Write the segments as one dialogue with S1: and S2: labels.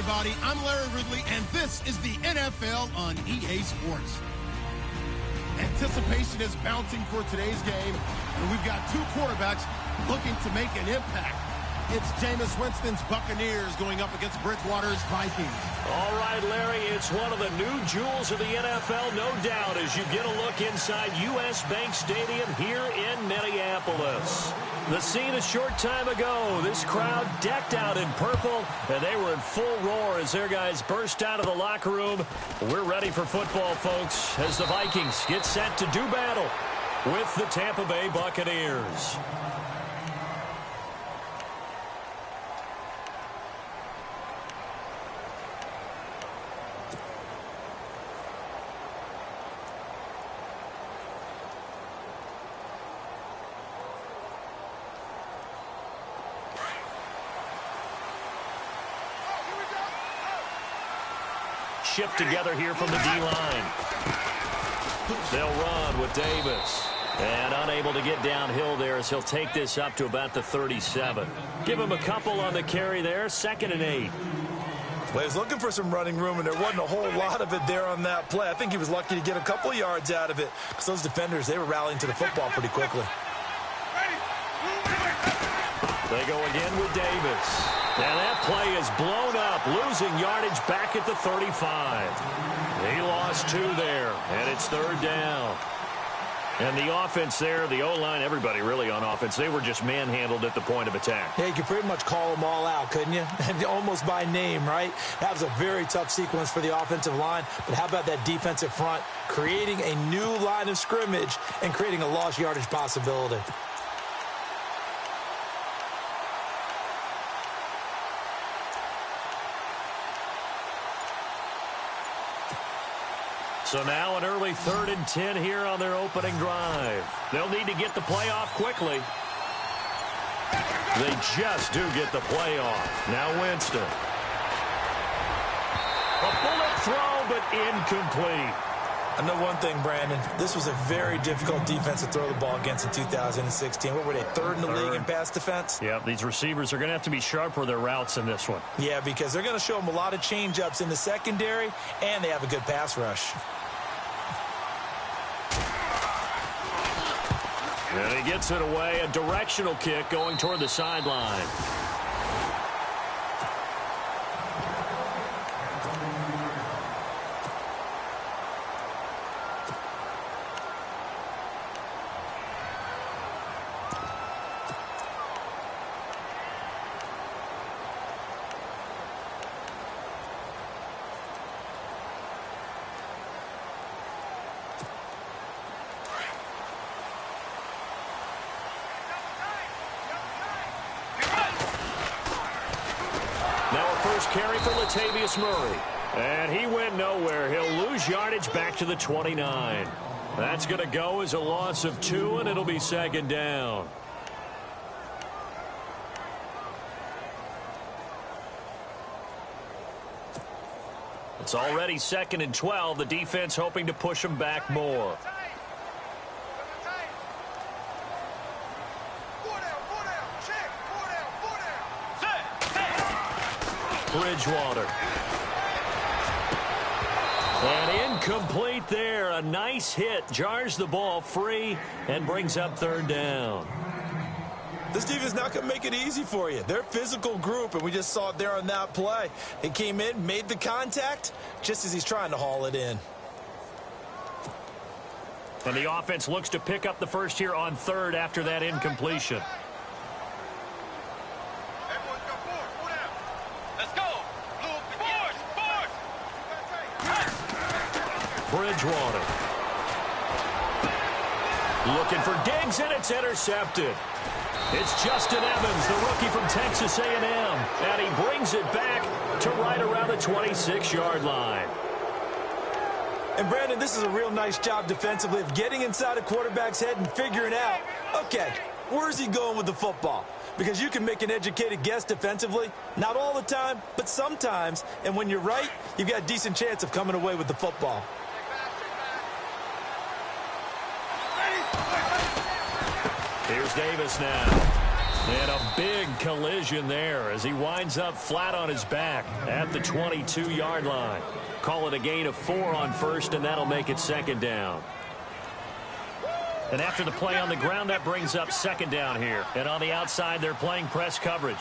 S1: everybody. I'm Larry Ridley, and this is the NFL on EA Sports. Anticipation is mounting for today's game, and we've got two quarterbacks looking to make an impact. It's Jameis Winston's Buccaneers going up against Bridgewater's Vikings.
S2: All right, Larry, it's one of the new jewels of the NFL, no doubt, as you get a look inside U.S. Bank Stadium here in Minneapolis. The scene a short time ago, this crowd decked out in purple, and they were in full roar as their guys burst out of the locker room. We're ready for football, folks, as the Vikings get set to do battle with the Tampa Bay Buccaneers. Shift together here from the D-line. They'll run with Davis. And unable to get downhill there as he'll take this up to about the 37. Give him a couple on the carry there. 2nd and 8.
S3: Well, he was looking for some running room, and there wasn't a whole lot of it there on that play. I think he was lucky to get a couple yards out of it, because those defenders, they were rallying to the football pretty quickly.
S2: They go again with Davis. And that play is blown up, losing yardage back at the 35. He lost 2 there, and it's 3rd down. And the offense there, the O-line, everybody really on offense, they were just manhandled at the point of attack.
S3: Yeah, you could pretty much call them all out, couldn't you? Almost by name, right? That was a very tough sequence for the offensive line. But how about that defensive front creating a new line of scrimmage and creating a lost yardage possibility?
S2: So now an early 3rd and 10 here on their opening drive. They'll need to get the play off quickly. They just do get the play off. Now Winston. A bullet throw, but incomplete.
S3: I know one thing, Brandon. This was a very difficult defense to throw the ball against in 2016. What were they, 3rd in the league in pass defense?
S2: Yeah, these receivers are going to have to be sharp with their routes in this one.
S3: Yeah, because they're going to show them a lot of change-ups in the secondary, and they have a good pass rush.
S2: And he gets it away, a directional kick going toward the sideline. Carry for Latavius Murray. And he went nowhere. He'll lose yardage back to the 29. That's going to go as a loss of 2, and it'll be 2nd down. It's already 2nd and 12. The defense hoping to push them back more. Bridgewater. And incomplete there. A nice hit. Jars the ball free and brings up 3rd down.
S3: This defense not going to make it easy for you. They're a physical group, and we just saw it there on that play. He came in, made the contact, just as he's trying to haul it in.
S2: And the offense looks to pick up the first here on 3rd after that incompletion. Bridgewater. Looking for Diggs, and it's intercepted. It's Justin Evans, the rookie from Texas A&M, and he brings it back to right around the 26-yard line.
S3: And, Brandon, this is a real nice job defensively of getting inside a quarterback's head and figuring out, okay, where's he going with the football? Because you can make an educated guess defensively, not all the time, but sometimes, and when you're right, you've got a decent chance of coming away with the football.
S2: Here's Davis now. And a big collision there as he winds up flat on his back at the 22-yard line. Call it a gain of 4 on first, and that'll make it second down. And after the play on the ground, that brings up second down here. And on the outside, they're playing press coverage.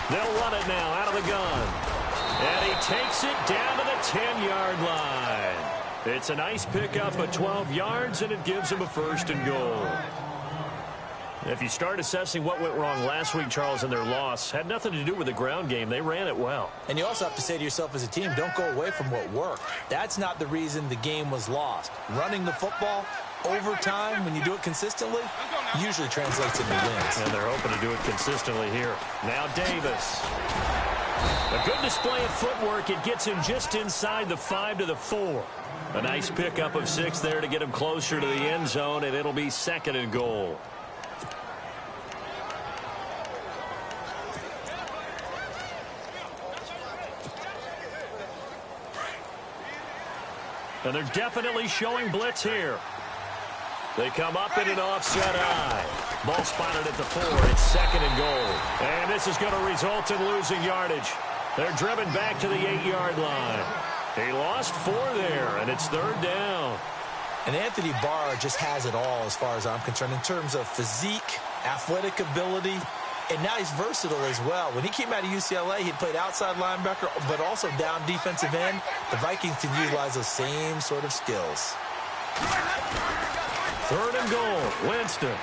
S2: They'll run it now out of the gun. And he takes it down to the 10-yard line. It's a nice pickup of 12 yards, and it gives him a first and goal. If you start assessing what went wrong last week, Charles, in their loss, had nothing to do with the ground game. They ran it well.
S3: And you also have to say to yourself as a team, don't go away from what worked. That's not the reason the game was lost. Running the football over time, when you do it consistently, usually translates into wins.
S2: And they're hoping to do it consistently here. Now Davis. A good display of footwork. It gets him just inside the 5 to the 4. A nice pickup of 6 there to get him closer to the end zone, and it'll be second and goal. And they're definitely showing blitz here. They come up in an offset eye. Ball spotted at the 4. It's second and goal. And this is going to result in losing yardage. They're driven back to the 8-yard line. He lost 4 there, and it's third down.
S3: And Anthony Barr just has it all as far as I'm concerned in terms of physique, athletic ability, and now he's versatile as well. When he came out of UCLA, he played outside linebacker, but also down defensive end. The Vikings can utilize those same sort of skills.
S2: Third and goal, Winston.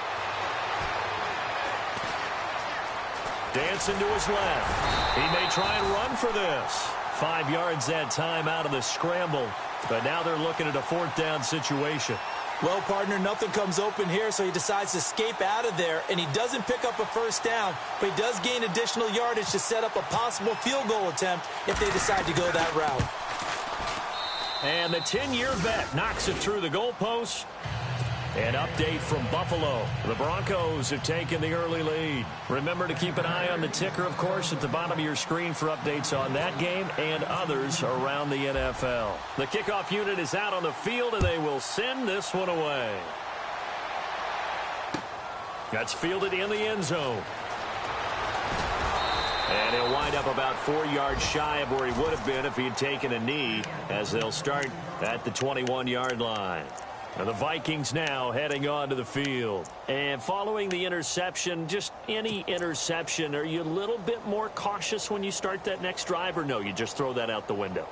S2: Dancing to his left. He may try and run for this. 5 yards that time out of the scramble. But now they're looking at a fourth down situation.
S3: Well, partner, nothing comes open here, so he decides to escape out of there, and he doesn't pick up a first down, but he does gain additional yardage to set up a possible field goal attempt if they decide to go that route.
S2: And the 10-year vet knocks it through the goalpost. An update from Buffalo. The Broncos have taken the early lead. Remember to keep an eye on the ticker, of course, at the bottom of your screen for updates on that game and others around the NFL. The kickoff unit is out on the field, and they will send this one away. That's fielded in the end zone. And he'll wind up about 4 yards shy of where he would have been if he had taken a knee, as they'll start at the 21-yard line. And the Vikings now heading onto the field. And following the interception, just any interception, are you a little bit more cautious when you start that next drive, or no, you just throw that out the window?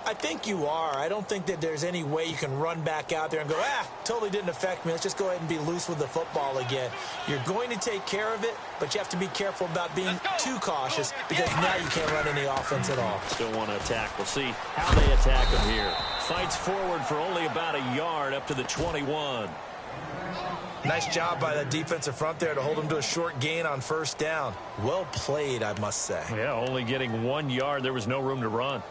S3: I think you are. I don't think that there's any way you can run back out there and go, totally didn't affect me. Let's just go ahead and be loose with the football again. You're going to take care of it, but you have to be careful about being too cautious because now you can't run any offense at all.
S2: Still want to attack. We'll see how they attack him here. Fights forward for only about a yard up to the 21.
S3: Nice job by that defensive front there to hold him to a short gain on first down. Well played, I must say.
S2: Yeah, only getting 1 yard. There was no room to run.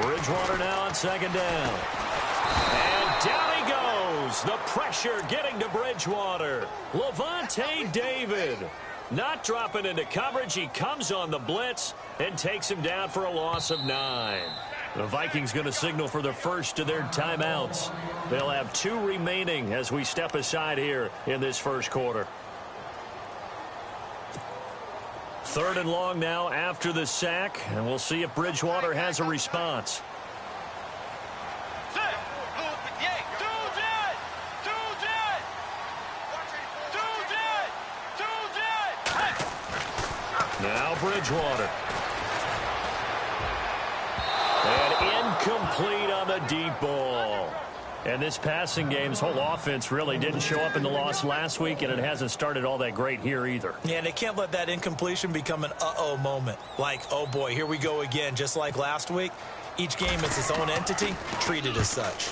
S2: Bridgewater now on second down. And down he goes. The pressure getting to Bridgewater. Levante David not dropping into coverage. He comes on the blitz and takes him down for a loss of 9. The Vikings going to signal for the first of their timeouts. They'll have 2 remaining as we step aside here in this first quarter. Third and long now after the sack, and we'll see if Bridgewater has a response. Now Bridgewater. And incomplete on the deep ball. And this passing game's whole offense really didn't show up in the loss last week, and it hasn't started all that great here either.
S3: Yeah, and they can't let that incompletion become an uh-oh moment. Like, oh boy, here we go again, just like last week. Each game is its own entity, treated as such.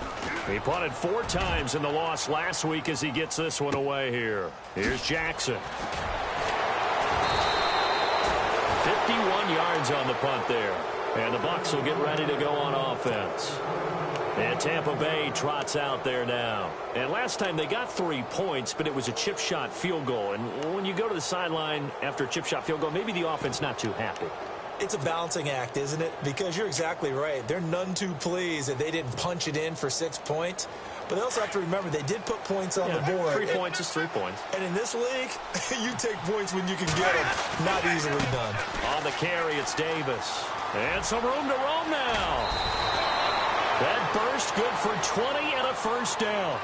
S2: He punted 4 times in the loss last week as he gets this one away here. Here's Jackson. 51 yards on the punt there. And the Bucs will get ready to go on offense. And Tampa Bay trots out there now. And last time they got 3 points, but it was a chip shot field goal. And when you go to the sideline after a chip shot field goal, maybe the offense not too happy.
S3: It's a balancing act, isn't it? Because you're exactly right. They're none too pleased that they didn't punch it in for 6 points. But they also have to remember they did put points on the board.
S2: 3 points is 3 points.
S3: And in this league, you take points when you can get them. Not easily done.
S2: On the carry, it's Davis. And some room to roam now. That burst good for 20 and a first down.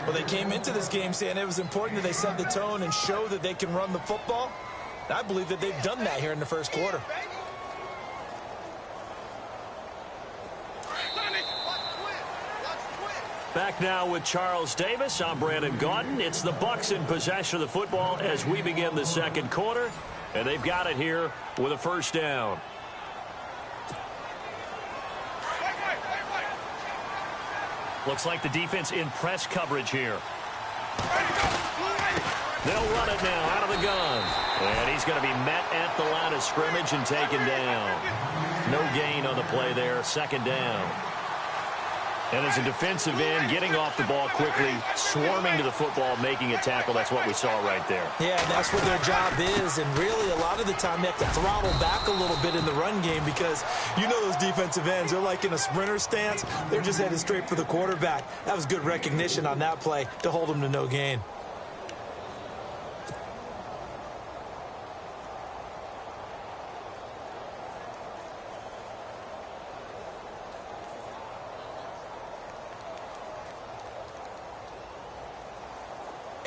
S3: Well, they came into this game saying it was important that they set the tone and show that they can run the football. I believe that they've done that here in the first quarter.
S2: Back now with Charles Davis. I'm Brandon Gaudin. It's the Bucs in possession of the football as we begin the second quarter. And they've got it here with a first down. Looks like the defense in press coverage here. They'll run it now out of the gun. And he's going to be met at the line of scrimmage and taken down. No gain on the play there. Second down. And as a defensive end, getting off the ball quickly, swarming to the football, making a tackle. That's what we saw right there.
S3: Yeah, that's what their job is. And really, a lot of the time, they have to throttle back a little bit in the run game because you know those defensive ends, they're like in a sprinter stance. They're just headed straight for the quarterback. That was good recognition on that play to hold them to no gain.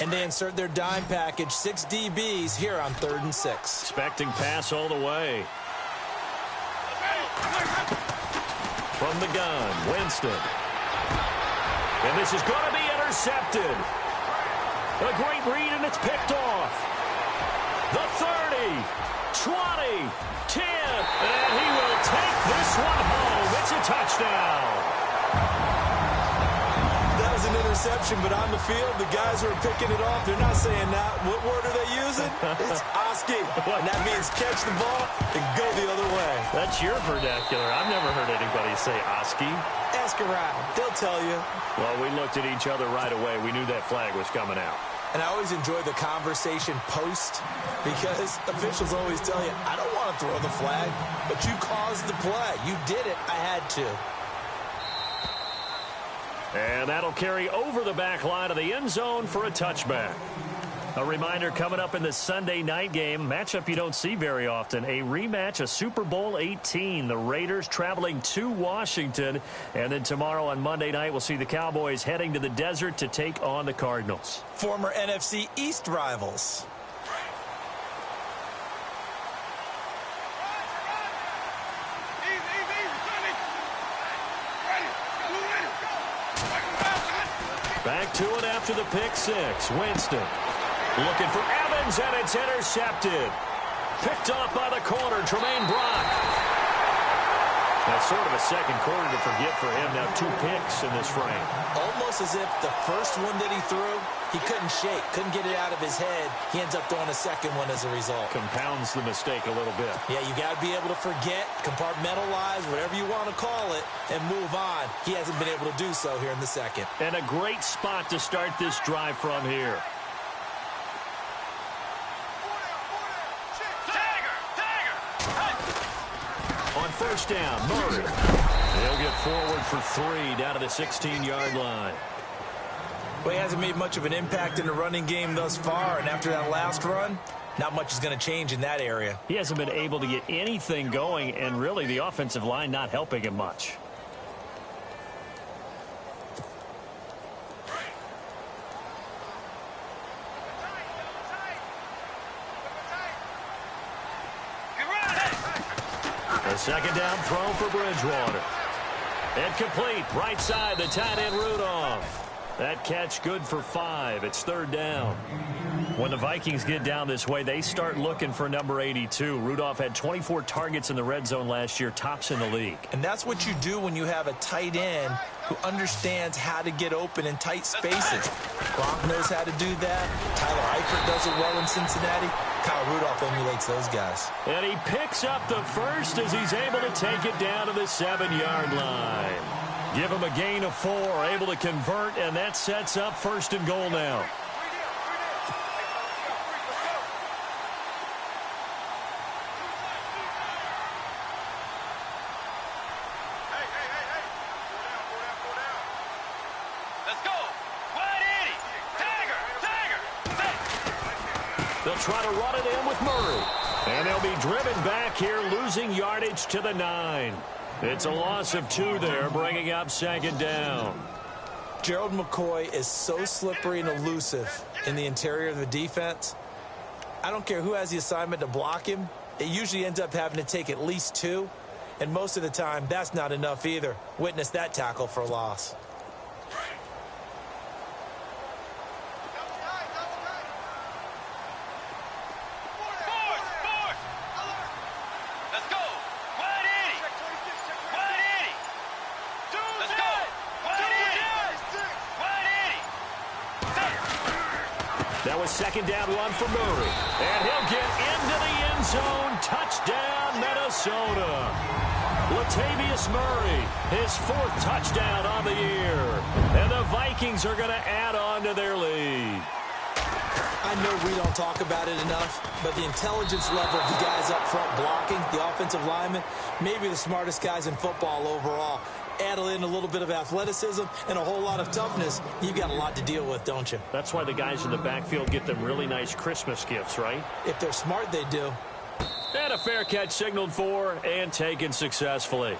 S3: And they insert their dime package, 6 DBs here on 3rd and 6.
S2: Expecting pass all the way. From the gun, Winston. And this is going to be intercepted. A great read, and it's picked off. The 30, 20, 10, and he will take this one home. It's a touchdown.
S3: An interception, but on the field, the guys who are picking it off, they're not saying that. What word are they using? It's Oski. And that means catch the ball and go the other way.
S2: That's your vernacular. I've never heard anybody say Oski.
S3: Ask around. They'll tell you.
S2: Well, we looked at each other right away. We knew that flag was coming out.
S3: And I always enjoy the conversation post because officials always tell you, I don't want to throw the flag, but you caused the play. You did it. I had to.
S2: And that'll carry over the back line of the end zone for a touchback. A reminder coming up in the Sunday night game, matchup you don't see very often, a rematch of Super Bowl 18. The Raiders traveling to Washington. And then tomorrow on Monday night, we'll see the Cowboys heading to the desert to take on the Cardinals.
S3: Former NFC East rivals.
S2: Back to it after the pick six. Winston looking for Evans, and it's intercepted. Picked off by the corner, Tremaine Brock. That's sort of a second quarter to forget for him. Now 2 picks in this frame.
S3: Almost as if the first one that he threw, he couldn't shake, couldn't get it out of his head. He ends up throwing a second one as a result.
S2: Compounds the mistake a little bit.
S3: Yeah, you got to be able to forget, compartmentalize, whatever you want to call it, and move on. He hasn't been able to do so here in the second.
S2: And a great spot to start this drive from here. On first down, Murray. They'll get forward for 3 down to the 16-yard line.
S3: Well, he hasn't made much of an impact in the running game thus far, and after that last run, not much is going to change in that area.
S2: He hasn't been able to get anything going, and really the offensive line not helping him much. A second down throw for Bridgewater. And complete. Right side, the tight end Rudolph. That catch good for 5. It's 3rd down. When the Vikings get down this way, they start looking for number 82. Rudolph had 24 targets in the red zone last year, tops in the league.
S3: And that's what you do when you have a tight end who understands how to get open in tight spaces. Gronk knows how to do that. Tyler Eifert does it well in Cincinnati. Kyle Rudolph emulates those guys.
S2: And he picks up the first as he's able to take it down to the 7-yard line. Give him a gain of 4, able to convert, and that sets up 1st and goal now. try to run it in with Murray. And they'll be driven back here, losing yardage to the 9. It's a loss of 2 there, bringing up second down.
S3: Gerald McCoy is so slippery and elusive in the interior of the defense. I don't care who has the assignment to block him. It usually ends up having to take at least 2. And most of the time, that's not enough either. Witness that tackle for loss.
S2: That was second down run for Murray. And he'll get into the end zone. Touchdown, Minnesota. Latavius Murray, his 4th touchdown on the year. And the Vikings are going to add on to their lead.
S3: I know we don't talk about it enough, but the intelligence level of the guys up front blocking, the offensive linemen, maybe the smartest guys in football overall. Add in a little bit of athleticism and a whole lot of toughness, you got a lot to deal with, don't you?
S2: That's why the guys in the backfield get them really nice Christmas gifts, right?
S3: If they're smart, they do.
S2: And a fair catch signaled for and taken successfully.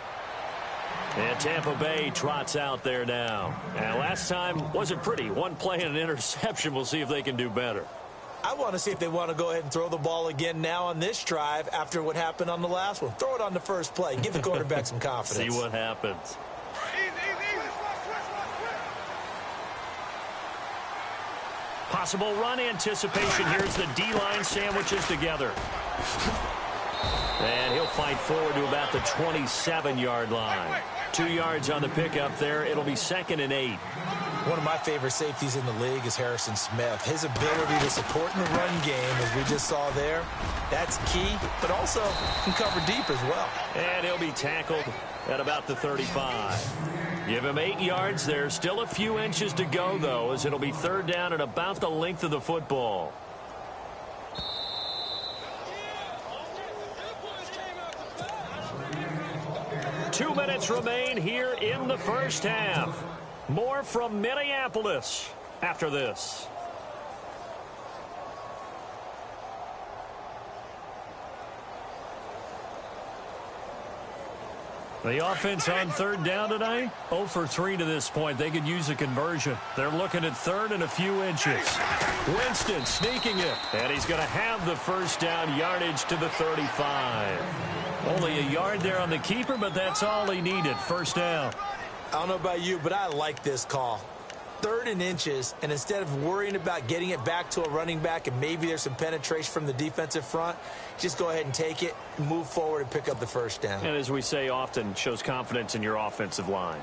S2: And Tampa Bay trots out there now. And last time wasn't pretty. One play and an interception. We'll see if they can do better.
S3: I want to see if they want to go ahead and throw the ball again now on this drive after what happened on the last one. Throw it on the first play. Give the quarterback some confidence.
S2: See what happens. Possible run anticipation. Here's the D-line sandwiches together. And he'll fight forward to about the 27-yard line. 2 yards on the pickup there. It'll be 2nd and 8.
S3: One of my favorite safeties in the league is Harrison Smith. His ability to support in the run game, as we just saw there, that's key, but also can cover deep as well.
S2: And he'll be tackled at about the 35. Give him 8 yards there. Still a few inches to go, though, as it'll be 3rd down at about the length of the football. Two minutes remain here in the first half. More from Minneapolis after this. The offense on 3rd down tonight, 0 for 3 to this point. They could use a conversion. They're looking at 3rd and a few inches. Winston sneaking it, and he's going to have the first down, yardage to the 35. Only a yard there on the keeper, but that's all he needed. First down.
S3: I don't know about you, but I like this call. 3rd and inches, and instead of worrying about getting it back to a running back and maybe there's some penetration from the defensive front, just go ahead and take it, move forward, and pick up the first down.
S2: And as we say often, shows confidence in your offensive line.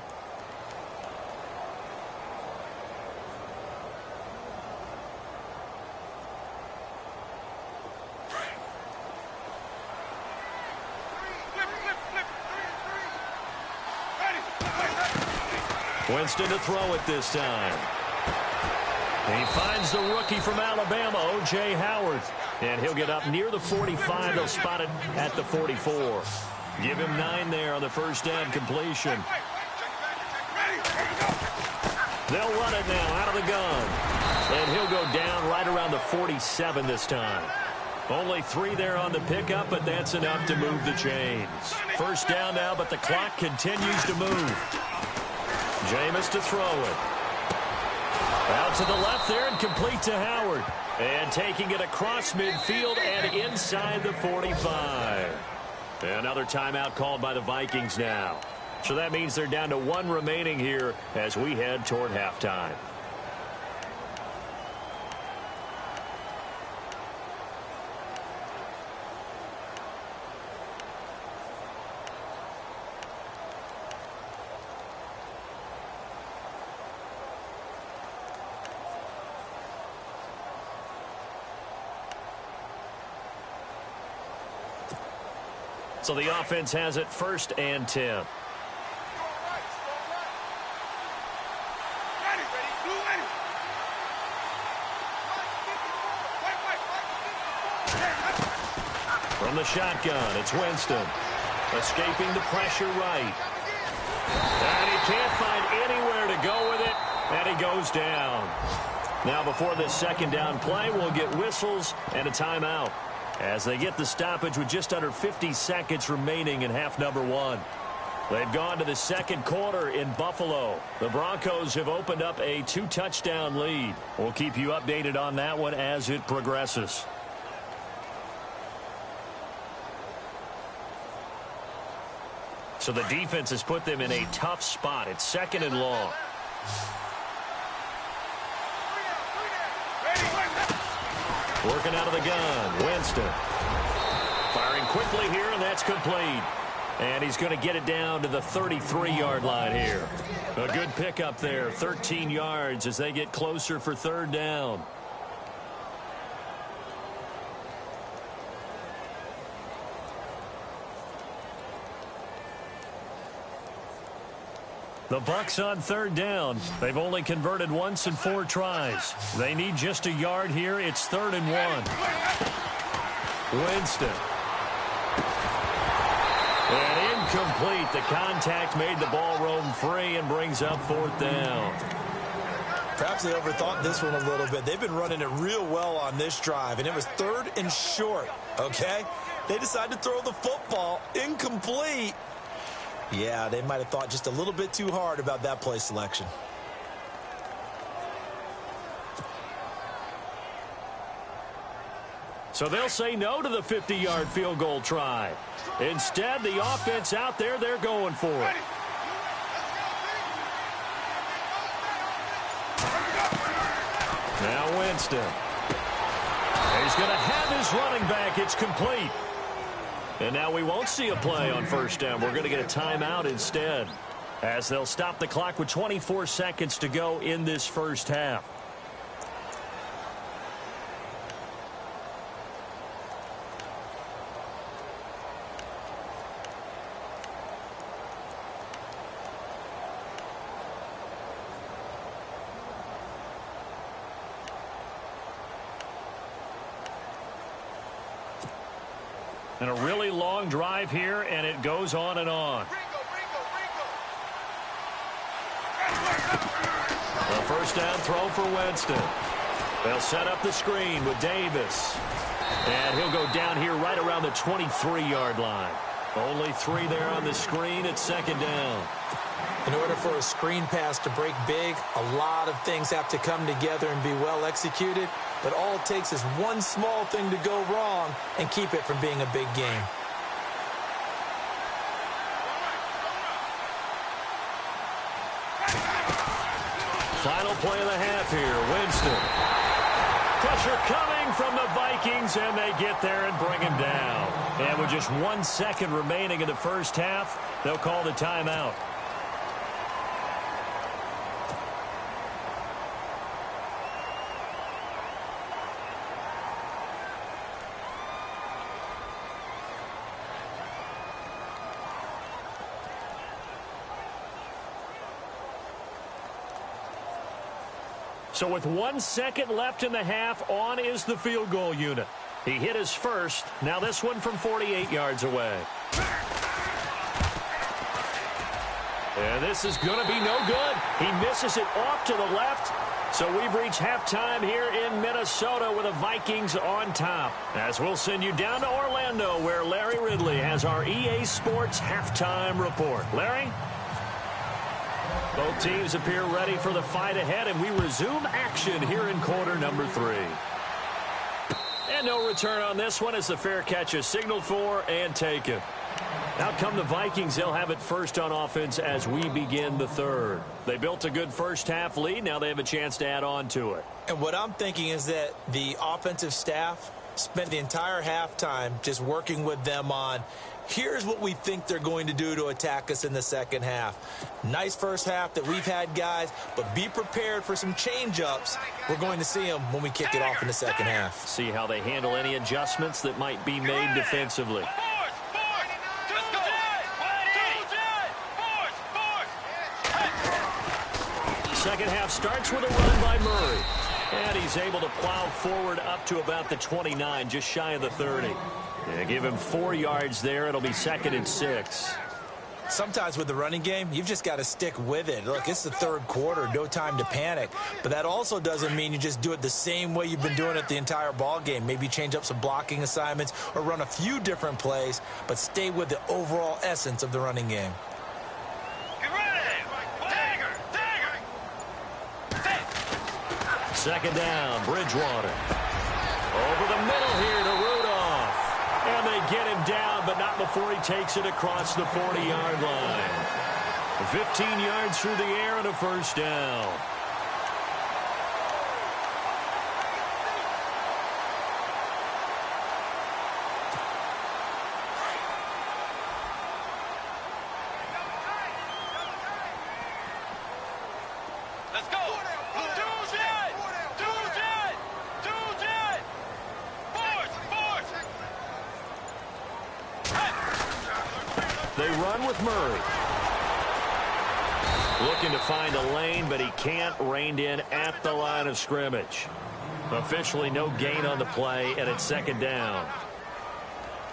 S2: Winston to throw it this time. He finds the rookie from Alabama, O.J. Howard. And he'll get up near the 45. They'll spot it at the 44. Give him 9 there on the first down completion. They'll run it now out of the gun. And he'll go down right around the 47 this time. Only 3 there on the pickup, but that's enough to move the chains. First down now, but the clock continues to move. Jameis to throw it. Out to the left there and complete to Howard. And taking it across midfield and inside the 45. Another timeout called by the Vikings now. So that means they're down to 1 remaining here as we head toward halftime. So the offense has it 1st and 10. From the shotgun, it's Winston. Escaping the pressure right. And he can't find anywhere to go with it, and he goes down. Now before this second down play, we'll get whistles and a timeout as they get the stoppage with just under 50 seconds remaining in half number one. They've gone to the second quarter in Buffalo. The Broncos have opened up a 2-touchdown lead. We'll keep you updated on that one as it progresses. So the defense has put them in a tough spot. It's second and long. Working out of the gun, Winston. Firing quickly here, and that's complete. And he's going to get it down to the 33-yard line here. A good pickup there, 13 yards as they get closer for third down. The Bucs on third down. They've only converted once in 4 tries. They need just a yard here. It's 3rd and 1. Winston. And incomplete. The contact made the ball roam free and brings up 4th down.
S3: Perhaps they overthought this one a little bit. They've been running it real well on this drive, and it was 3rd and short, okay? They decided to throw the football incomplete. Yeah, they might have thought just a little bit too hard about that play selection.
S2: So they'll say no to the 50-yard field goal try. Instead, the offense out there, they're going for it. Now Winston. He's going to have his running back. It's complete. And now we won't see a play on first down. We're going to get a timeout instead, as they'll stop the clock with 24 seconds to go in this first half. And a really long drive here, and it goes on and on. A first down throw for Winston. They'll set up the screen with Davis. And he'll go down here right around the 23-yard line. Only 3 there on the screen at second down.
S4: In order for a screen pass to break big, a lot of things have to come together and be well executed. But all it takes is one small thing to go wrong and keep it from being a big game.
S2: Final play of the half here, Winston. Pressure coming from the Vikings, and they get there and bring him down. And with just 1 second remaining in the first half, they'll call the timeout. So with 1 second left in the half, on is the field goal unit. He hit his first. Now this one from 48 yards away. And this is going to be no good. He misses it off to the left. So we've reached halftime here in Minnesota with the Vikings on top. As we'll send you down to Orlando, where Larry Ridley has our EA Sports halftime report. Larry? Both teams appear ready for the fight ahead, and we resume action here in quarter number 3. And no return on this one as the fair catch is signaled for and taken. Out come the Vikings. They'll have it first on offense as we begin the third. They built a good first half lead. Now they have a chance to add on to it.
S4: And what I'm thinking is that the offensive staff spent the entire halftime just working with them on, here's what we think they're going to do to attack us in the second half. Nice first half that we've had, guys, but be prepared for some change-ups. We're going to see them when we kick it off in the second half.
S2: See how they handle any adjustments that might be made defensively. Second half starts with a run by Murray. And he's able to plow forward up to about the 29, just shy of the 30. Yeah, give him 4 yards there. It'll be 2nd and 6.
S4: Sometimes with the running game, you've just got to stick with it. Look, it's the third quarter, no time to panic. But that also doesn't mean you just do it the same way you've been doing it the entire ball game. Maybe change up some blocking assignments or run a few different plays, but stay with the overall essence of the running game.
S5: Get ready! Dagger! Dagger!
S2: Second down, Bridgewater. Over the middle here to Rudolph. And they get him down, but not before he takes it across the 40-yard line. 15 yards through the air and a first down.
S5: Let's go!
S2: They run with Murray. Looking to find a lane, but he can't. Reined in at the line of scrimmage. Officially no gain on the play, and it's second down.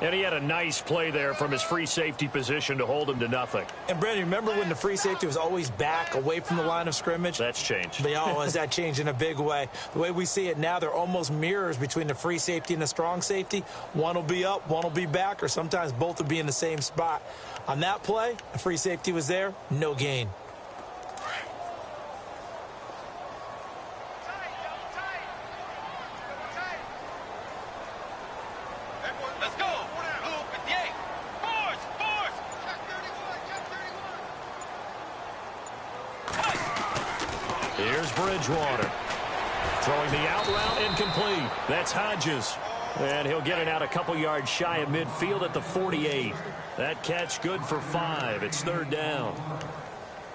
S2: And he had a nice play there from his free safety position to hold him to nothing.
S4: And, Brandon, remember when the free safety was always back away from the line of scrimmage?
S2: That's changed.
S4: But, has that changed in a big way? The way we see it now, they're almost mirrors between the free safety and the strong safety. One will be up, one will be back, or sometimes both will be in the same spot. On that play, the free safety was there, no gain.
S5: Let's go! Blue 58! Force!
S2: Here's Bridgewater. Throwing the out route, incomplete. That's Hodges. And he'll get it out a couple yards shy of midfield at the 48. That catch good for 5. It's third down.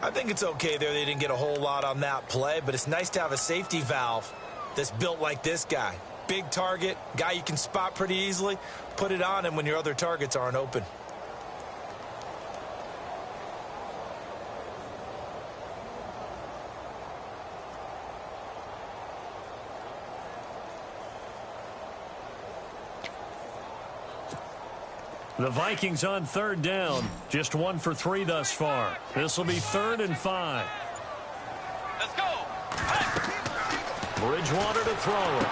S4: I think it's okay there. They didn't get a whole lot on that play, but it's nice to have a safety valve that's built like this guy. Big target, guy you can spot pretty easily. Put it on him when your other targets aren't open.
S2: The Vikings on third down. Just 1 for 3 thus far. This will be 3rd and 5.
S5: Let's go!
S2: Bridgewater to throw it.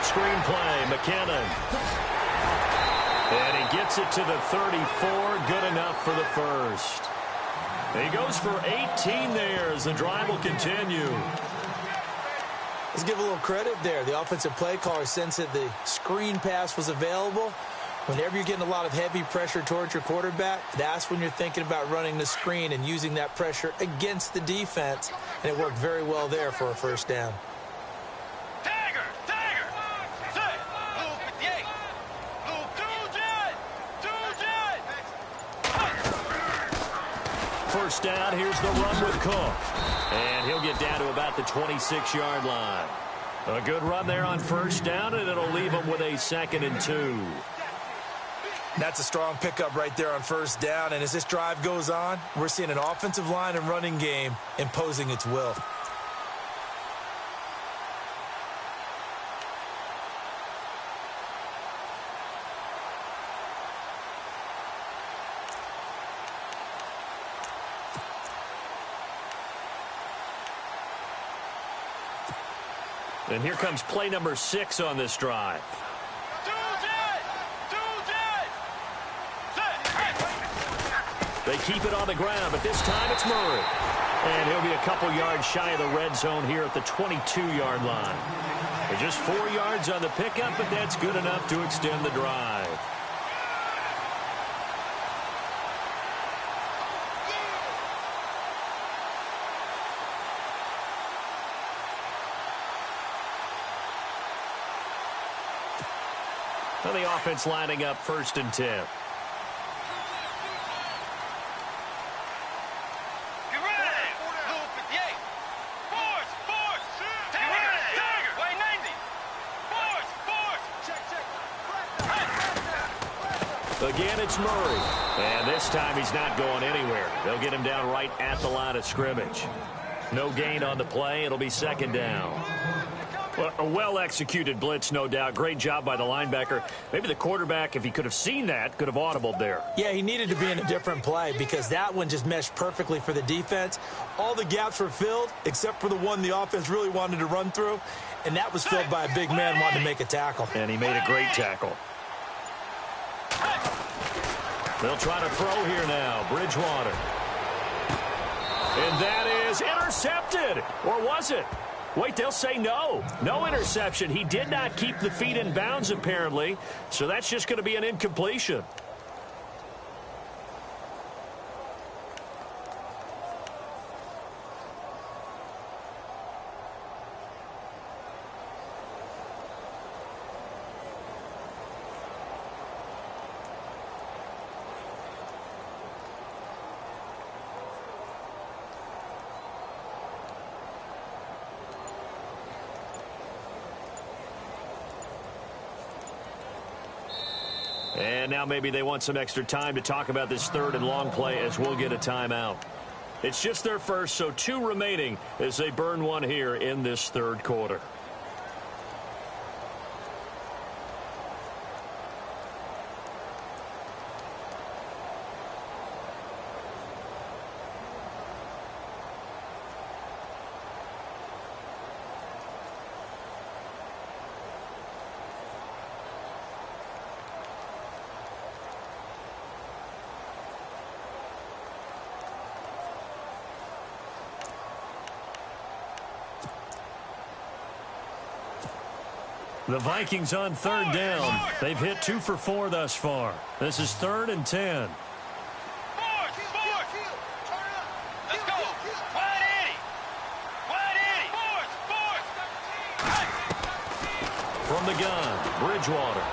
S2: Screenplay, McKinnon. And he gets it to the 34. Good enough for the first. He goes for 18 there as the drive will continue.
S4: Let's give a little credit there. The offensive play caller sensed that the screen pass was available. Whenever you're getting a lot of heavy pressure towards your quarterback, that's when you're thinking about running the screen and using that pressure against the defense. And it worked very well there for a first down.
S5: Dagger! Dagger! Set! Blue 58! Blue 2 jet!
S2: First down, here's the run with Cook. And he'll get down to about the 26-yard line. A good run there on first down, and it'll leave him with a 2nd and 2.
S4: That's a strong pickup right there on first down. And as this drive goes on, we're seeing an offensive line and running game imposing its will.
S2: And here comes play number 6 on this drive. They keep it on the ground, but this time it's Murray. And he'll be a couple yards shy of the red zone here at the 22-yard line. They're just 4 yards on the pickup, but that's good enough to extend the drive. Well, the offense lining up 1st and 10. Again, it's Murray. And this time he's not going anywhere. They'll get him down right at the line of scrimmage. No gain on the play. It'll be 2nd down. Well, a well-executed blitz, no doubt. Great job by the linebacker. Maybe the quarterback, if he could have seen that, could have audibled there.
S4: Yeah, he needed to be in a different play because that one just meshed perfectly for the defense. All the gaps were filled except for the one the offense really wanted to run through, and that was filled by a big man wanting to make a tackle.
S2: And he made a great tackle. They'll try to throw here now. Bridgewater. And that is intercepted. Or was it? Wait, they'll say no. No interception. He did not keep the feet in bounds, apparently. So that's just going to be an incompletion. And now maybe they want some extra time to talk about this third and long play as we'll get a timeout. It's just their first, so 2 remaining as they burn one here in this third quarter. The Vikings on third down. They've hit 2 for 4 thus far. This is 3rd and 10.
S5: Let's go. Wide Eddie. Wide Eddie.
S2: From the gun, Bridgewater.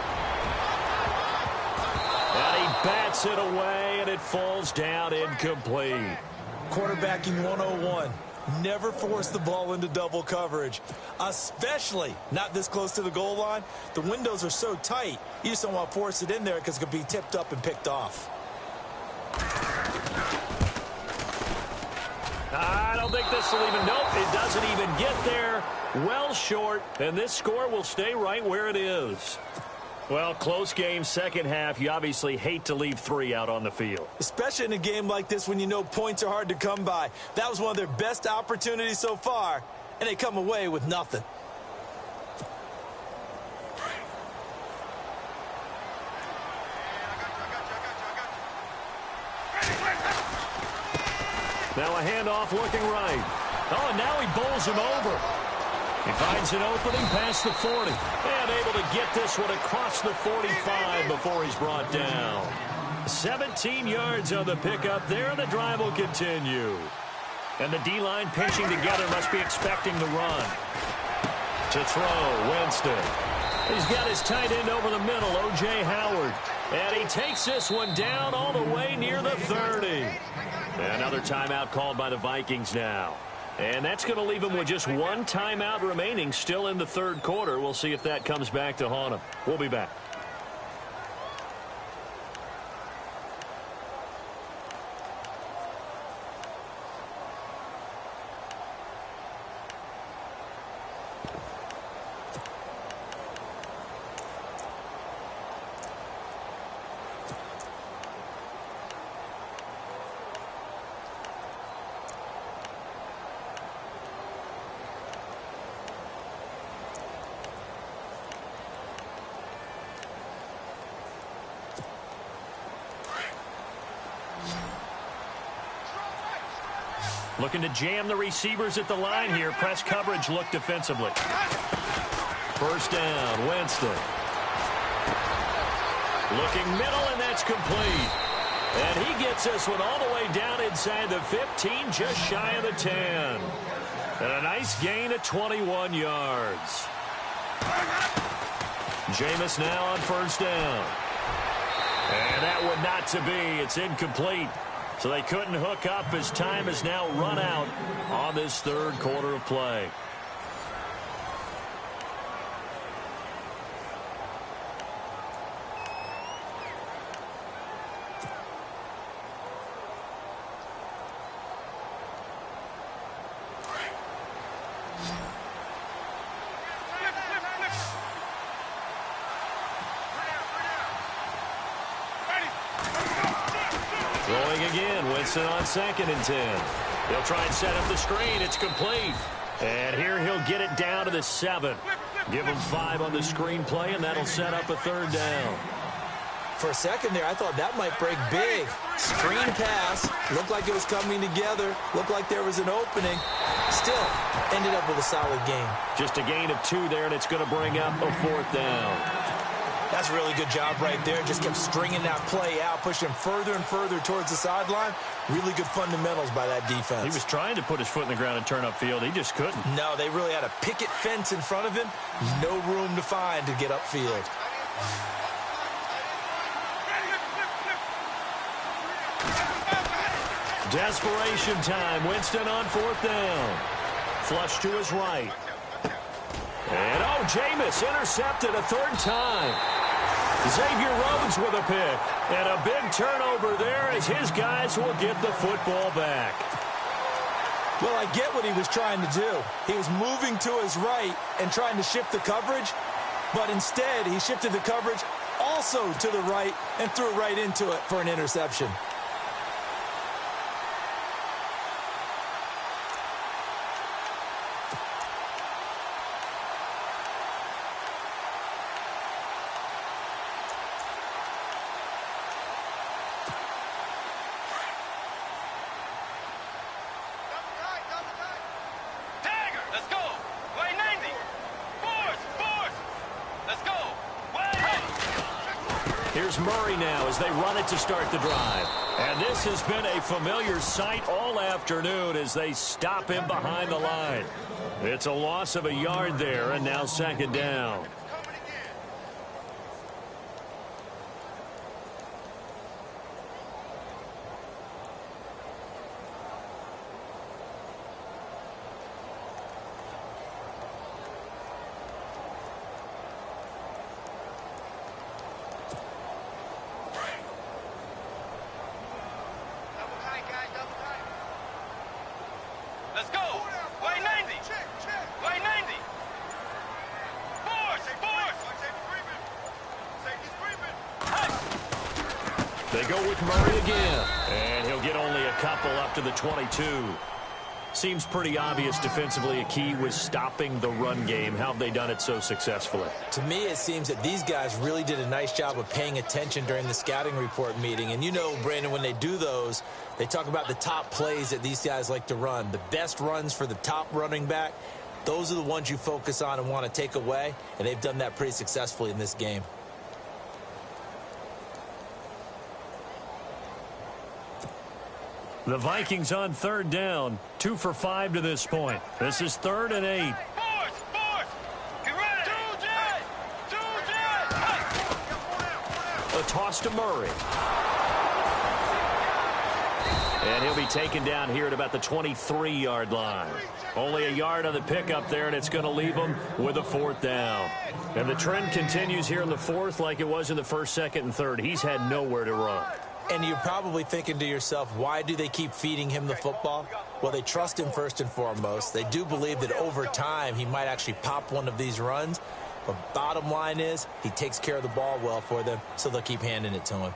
S2: And he bats it away, and it falls down incomplete.
S4: Quarterbacking 101. Never force the ball into double coverage, especially not this close to the goal line. The windows are so tight, you just don't want to force it in there because it could be tipped up and picked off.
S2: I don't think this will even, nope, it doesn't even get there. Well short, and this score will stay right where it is. Well, close game, second half. You obviously hate to leave 3 out on the field.
S4: Especially in a game like this when you know points are hard to come by. That was one of their best opportunities so far, and they come away with nothing.
S2: Now a handoff looking right. Oh, and now he bowls him over. He finds an opening past the 40. And able to get this one across the 45 before he's brought down. 17 yards on the pickup there, and the drive will continue. And the D-line pinching together must be expecting the run. To throw, Winston. He's got his tight end over the middle, O.J. Howard. And he takes this one down all the way near the 30. Another timeout called by the Vikings now. And that's going to leave him with just 1 timeout remaining still in the third quarter. We'll see if that comes back to haunt him. We'll be back. Looking to jam the receivers at the line here. Press coverage look defensively. First down, Winston. Looking middle, and that's complete. And he gets this one all the way down inside the 15, just shy of the 10. And a nice gain of 21 yards. Jameis now on first down. And that one not to be. It's incomplete. So they couldn't hook up as time has now run out on this third quarter of play. Throwing again. Winston on 2nd and 10. He'll try and set up the screen. It's complete. And here he'll get it down to the 7. Give him 5 on the screen play, and that'll set up a 3rd down.
S4: For a second there, I thought that might break big. Screen pass. Looked like it was coming together. Looked like there was an opening. Still, ended up with a solid game.
S2: Just a gain of 2 there, and it's going to bring up a 4th down.
S4: That's a really good job right there. Just kept stringing that play out, pushing further and further towards the sideline. Really good fundamentals by that defense.
S2: He was trying to put his foot in the ground and turn upfield. He just couldn't.
S4: No, they really had a picket fence in front of him. No room to find to get upfield.
S2: Desperation time. Winston on 4th down. Flush to his right. And, Jameis intercepted a 3rd time. Xavier Rhodes with a pick. And a big turnover there as his guys will get the football back.
S4: Well, I get what he was trying to do. He was moving to his right and trying to shift the coverage. But instead, he shifted the coverage also to the right and threw right into it for an interception.
S2: Here's Murray now as they run it to start the drive. And this has been a familiar sight all afternoon as they stop him behind the line. It's a loss of a yard there, and now 2nd down.
S5: Let's go. Way 90. Way 90. Force.
S2: They go with Murray again. And he'll get only a couple up to the 22. Seems pretty obvious defensively a key was stopping the run game. How have they done it so successfully?
S4: To me, it seems that these guys really did a nice job of paying attention during the scouting report meeting. And you know, Brandon, when they do those, they talk about the top plays that these guys like to run. The best runs for the top running back, those are the ones you focus on and want to take away. And they've done that pretty successfully in this game.
S2: The Vikings on 3rd down, 2 for 5 to this point. This is 3rd and 8.
S5: Force. Get ready.
S2: A toss to Murray. And he'll be taken down here at about the 23-yard line. Only a yard on the pickup there, and it's going to leave him with a 4th down. And the trend continues here in the 4th like it was in the 1st, 2nd, and 3rd. He's had nowhere to run.
S4: And you're probably thinking to yourself, why do they keep feeding him the football? Well, they trust him first and foremost. They do believe that over time he might actually pop one of these runs. But bottom line is he takes care of the ball well for them, so they'll keep handing it to him.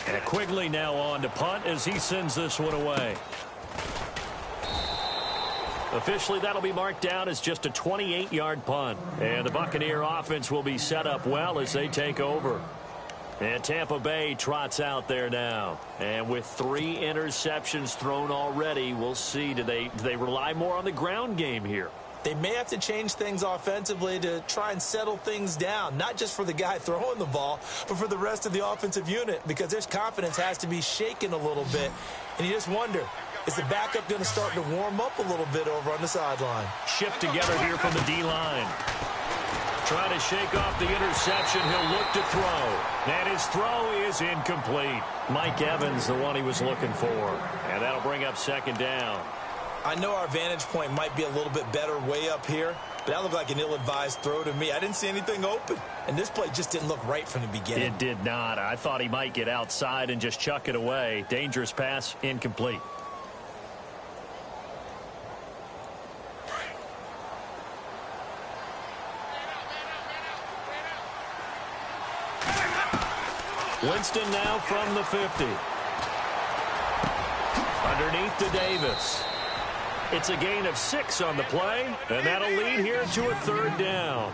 S2: And Quigley now on to punt as he sends this one away. Officially, that'll be marked down as just a 28-yard punt. And the Buccaneer offense will be set up well as they take over. And Tampa Bay trots out there now. And with 3 interceptions thrown already, we'll see. Do they rely more on the ground game here?
S4: They may have to change things offensively to try and settle things down, not just for the guy throwing the ball, but for the rest of the offensive unit, because their confidence has to be shaken a little bit. And you just wonder, is the backup going to start to warm up a little bit over on the sideline?
S2: Shift together here from the D-line. Trying to shake off the interception. He'll look to throw. And his throw is incomplete. Mike Evans, the one he was looking for. And that'll bring up 2nd down.
S4: I know our vantage point might be a little bit better way up here, but that looked like an ill-advised throw to me. I didn't see anything open, and this play just didn't look right from the beginning.
S2: It did not. I thought he might get outside and just chuck it away. Dangerous pass, incomplete. Winston now from the 50. Underneath to Davis. It's a gain of 6 on the play, and that'll lead here to a 3rd down.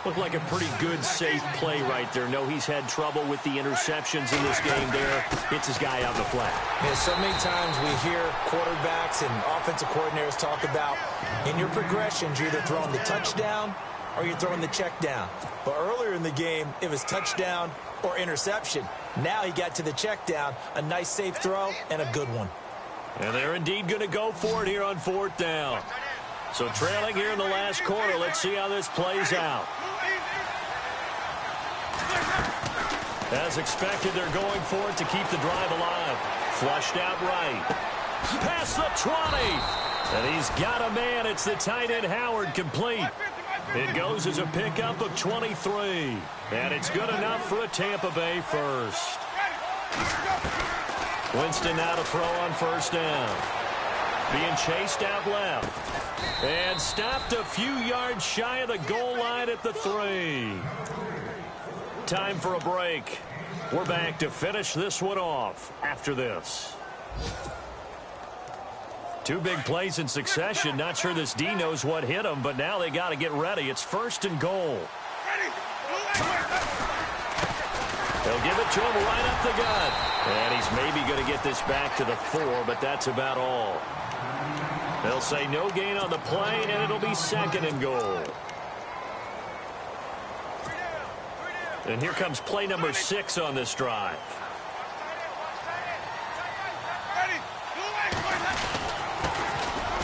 S2: Looked like a pretty good, safe play right there. No, he's had trouble with the interceptions in this game there. Gets his guy out in the flat.
S4: Yeah, so many times we hear quarterbacks and offensive coordinators talk about in your progressions, you're either throwing the touchdown or you're throwing the check down. But earlier in the game, it was touchdown or interception. Now he got to the check down, a nice safe throw, and a good one.
S2: And they're indeed going to go for it here on 4th down. So trailing here in the last quarter, let's see how this plays out. As expected, they're going for it to keep the drive alive. Flushed out right. Past the 20. And he's got a man. It's the tight end Howard complete. It goes as a pickup of 23. And it's good enough for a Tampa Bay first. Winston now to throw on 1st down. Being chased out left. And stopped a few yards shy of the goal line at the 3. Time for a break. We're back to finish this one off after this. 2 big plays in succession. Not sure this D knows what hit him, but now they got to get ready. It's 1st and goal. They'll give it to him right up the gut. And he's maybe going to get this back to the 4, but that's about all. They'll say no gain on the play, and it'll be 2nd and goal. And here comes play number 6 on this drive.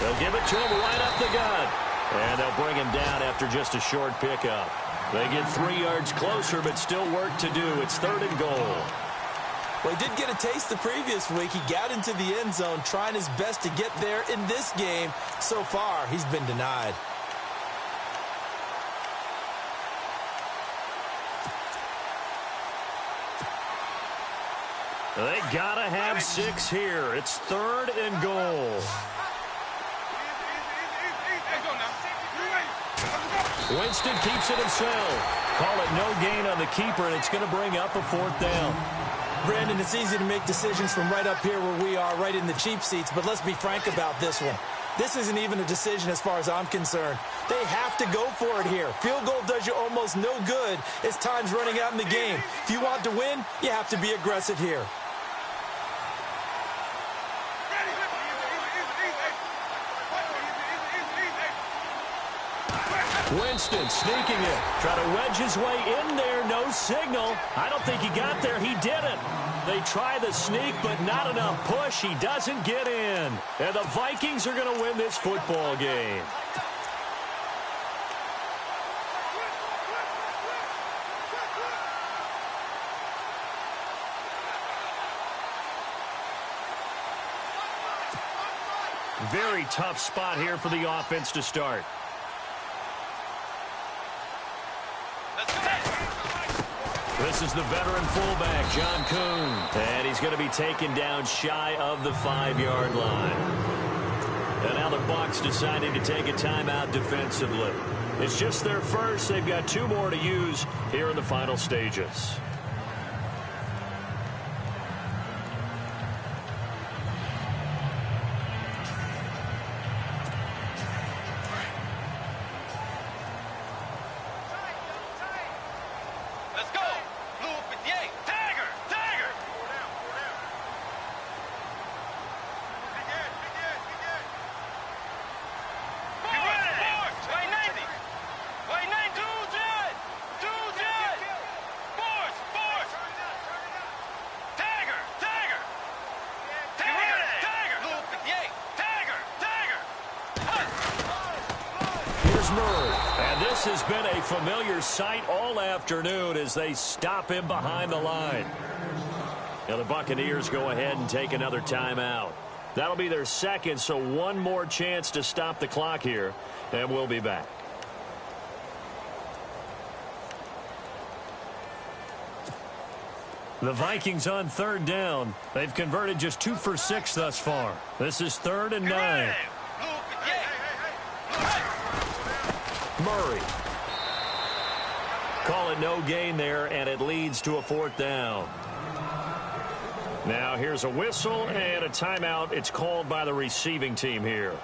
S2: They'll give it to him right up the gut. And they'll bring him down after just a short pickup. They get 3 yards closer, but still work to do. It's 3rd and goal.
S4: Well, he did get a taste the previous week. He got into the end zone trying his best to get there in this game. So far, he's been denied.
S2: They got to have 6 here. It's 3rd and goal. Winston keeps it himself. Call it no gain on the keeper, and it's going to bring up a 4th down.
S4: Brandon, it's easy to make decisions from right up here where we are, right in the cheap seats, but let's be frank about this one. This isn't even a decision as far as I'm concerned. They have to go for it here. Field goal does you almost no good as time's running out in the game. If you want to win, you have to be aggressive here.
S2: Winston sneaking it. Try to wedge his way in there. No signal. I don't think he got there. He didn't. They try the sneak, but not enough push. He doesn't get in. And the Vikings are going to win this football game. Very tough spot here for the offense to start. This is the veteran fullback, John Kuhn. And he's going to be taken down shy of the 5-yard line. And now the Bucs deciding to take a timeout defensively. It's just their first. They've got 2 more to use here in the final stages. And this has been a familiar sight all afternoon as they stop him behind the line. Now the Buccaneers go ahead and take another timeout. That'll be their second, so 1 more chance to stop the clock here, and we'll be back. The Vikings on 3rd down. They've converted just 2 for 6 thus far. This is 3rd and 9. Murray. Call it no gain there, and it leads to a 4th down. Now here's a whistle and a timeout. It's called by the receiving team here.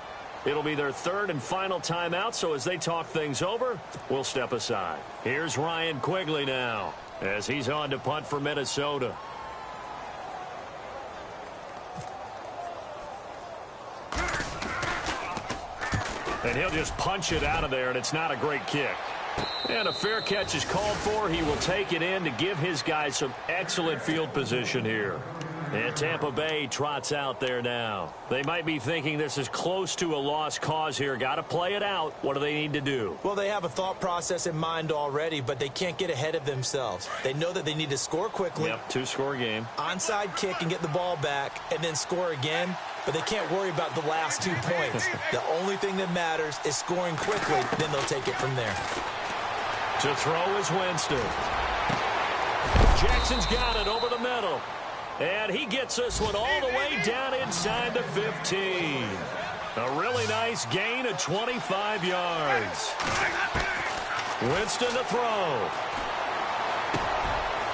S2: It'll be their 3rd and final timeout, so as they talk things over, we'll step aside. Here's Ryan Quigley now as he's on to punt for Minnesota. And he'll just punch it out of there, and it's not a great kick. And a fair catch is called for. He will take it in to give his guys some excellent field position here. And Tampa Bay trots out there now. They might be thinking this is close to a lost cause here. Got to play it out. What do they need to do?
S4: Well, they have a thought process in mind already, but they can't get ahead of themselves. They know that they need to score quickly.
S2: Yep, 2-score game.
S4: Onside kick and get the ball back and then score again. But they can't worry about the last 2 points. The only thing that matters is scoring quickly. Then they'll take it from there.
S2: To throw is Winston. Jackson's got it over the middle. And he gets this one all the way down inside the 15. A really nice gain of 25 yards. Winston to throw.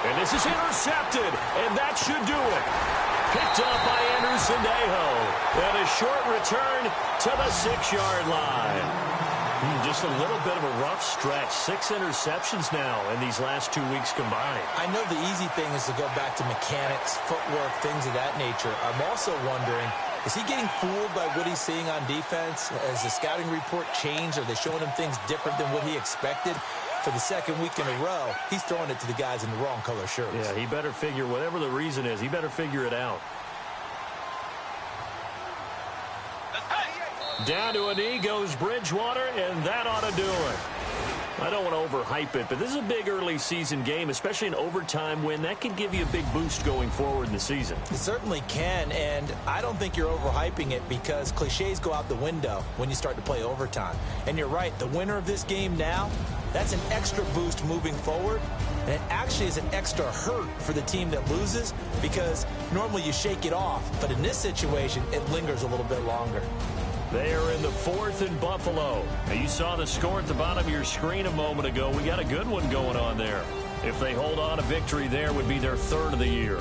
S2: And this is intercepted, and that should do it. Picked up by Anderson-Dejo. And a short return to the 6-yard line. Just a little bit of a rough stretch. 6 interceptions now in these last 2 weeks combined.
S4: I know the easy thing is to go back to mechanics, footwork, things of that nature. I'm also wondering, is he getting fooled by what he's seeing on defense? Has the scouting report changed? Are they showing him things different than what he expected? For the 2nd week in a row, he's throwing it to the guys in the wrong color shirts.
S2: Yeah, he better figure, whatever the reason is, he better figure it out. Down to a knee goes Bridgewater, and that ought to do it. I don't want to overhype it, but this is a big early season game, especially an overtime win. That can give you a big boost going forward in the season.
S4: It certainly can, and I don't think you're overhyping it because cliches go out the window when you start to play overtime. And you're right, the winner of this game now, that's an extra boost moving forward, and it actually is an extra hurt for the team that loses because normally you shake it off, but in this situation, it lingers a little bit longer.
S2: They are in the 4th in Buffalo. Now, you saw the score at the bottom of your screen a moment ago. We got a good one going on there. If they hold on, a victory there would be their 3rd of the year.